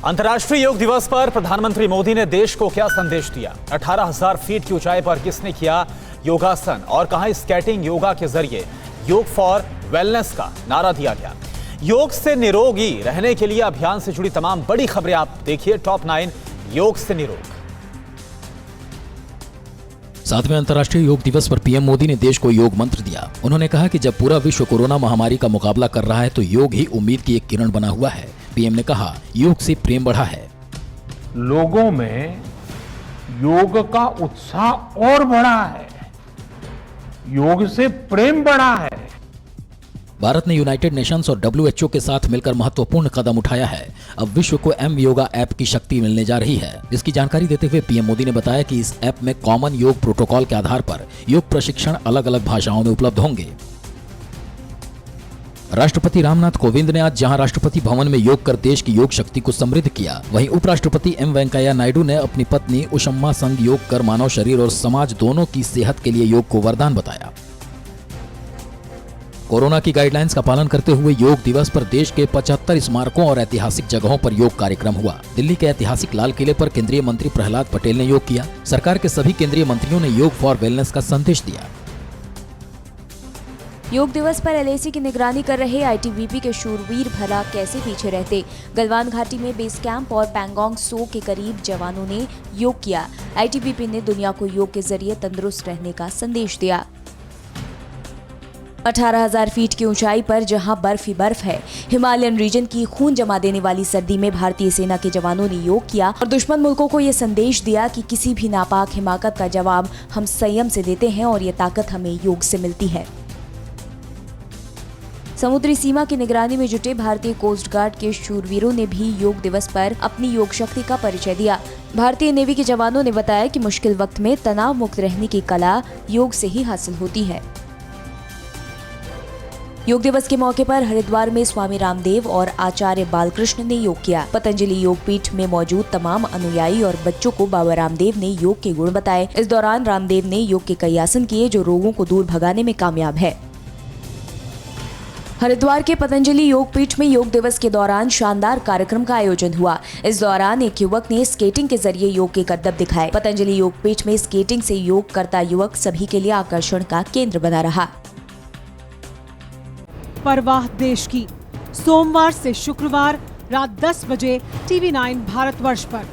अंतर्राष्ट्रीय योग दिवस पर प्रधानमंत्री मोदी ने देश को क्या संदेश दिया? 18,000 फीट की ऊंचाई पर किसने किया योगासन और कहां स्केटिंग योगा के जरिए योग फॉर वेलनेस का नारा दिया गया? योग से निरोगी रहने के लिए अभियान से जुड़ी तमाम बड़ी खबरें आप देखिए टॉप 9 योग से निरोग। 7वें अंतर्राष्ट्रीय योग दिवस पर पीएम मोदी ने देश को योग मंत्र दिया। उन्होंने कहा कि जब पूरा विश्व कोरोना महामारी का मुकाबला कर रहा है तो योग ही उम्मीद की एक किरण बना हुआ है। पीएम ने कहा, योग से प्रेम बढ़ा है। लोगों में योग का उत्साह और बढ़ा है, योग से प्रेम बढ़ा है। भारत ने यूनाइटेड नेशंस और WHO के साथ मिलकर महत्वपूर्ण कदम उठाया है। अब विश्व को एम योगा ऐप की शक्ति मिलने जा रही है। इसकी जानकारी देते हुए पीएम मोदी ने बताया कि इस ऐप में कॉमन योग प्रोटोकॉल के आधार पर योग प्रशिक्षण अलग अलग भाषाओं में उपलब्ध होंगे। राष्ट्रपति रामनाथ कोविंद ने आज जहां राष्ट्रपति भवन में योग कर देश की योग शक्ति को समृद्ध किया, वहीं उपराष्ट्रपति एम वेंकैया नायडू ने अपनी पत्नी उषम्मा संग योग कर मानव शरीर और समाज दोनों की सेहत के लिए योग को वरदान बताया। कोरोना की गाइडलाइंस का पालन करते हुए योग दिवस पर देश के 75 स्मारकों और ऐतिहासिक जगहों पर योग कार्यक्रम हुआ। दिल्ली के ऐतिहासिक लाल किले पर केंद्रीय मंत्री प्रहलाद पटेल ने योग किया। सरकार के सभी केंद्रीय मंत्रियों ने योग फॉर वेलनेस का संदेश दिया। योग दिवस पर LAC की निगरानी कर रहे ITBP के शूरवीर भला कैसे पीछे रहते। गलवान घाटी में बेस कैंप और पैंगोंग सो के करीब जवानों ने योग किया। ITBP ने दुनिया को योग के जरिए तंदुरुस्त रहने का संदेश दिया। 18,000 फीट की ऊंचाई पर जहां बर्फ ही बर्फ है, हिमालयन रीजन की खून जमा देने वाली सर्दी में भारतीय सेना के जवानों ने योग किया और दुश्मन मुल्कों को ये संदेश दिया कि किसी भी नापाक हिमाकत का जवाब हम संयम से देते हैं और ये ताकत हमें योग से मिलती है। समुद्री सीमा की निगरानी में जुटे भारतीय कोस्ट गार्ड के शूरवीरों ने भी योग दिवस पर अपनी योग शक्ति का परिचय दिया। भारतीय नेवी के जवानों ने बताया कि मुश्किल वक्त में तनाव मुक्त रहने की कला योग से ही हासिल होती है। योग दिवस के मौके पर हरिद्वार में स्वामी रामदेव और आचार्य बालकृष्ण ने योग किया। पतंजलि योग पीठ में मौजूद तमाम अनुयायी और बच्चों को बाबा रामदेव ने योग के गुण बताए। इस दौरान रामदेव ने योग के कई आसन किए जो रोगों को दूर भगाने में कामयाब है। हरिद्वार के पतंजलि योग पीठ में योग दिवस के दौरान शानदार कार्यक्रम का आयोजन हुआ। इस दौरान एक युवक ने स्केटिंग के जरिए योग के करतब दिखाए। पतंजलि योग पीठ में स्केटिंग से योग करता युवक सभी के लिए आकर्षण का केंद्र बना रहा। परवाह देश की, सोमवार से शुक्रवार रात 10 बजे TV9 भारतवर्ष पर।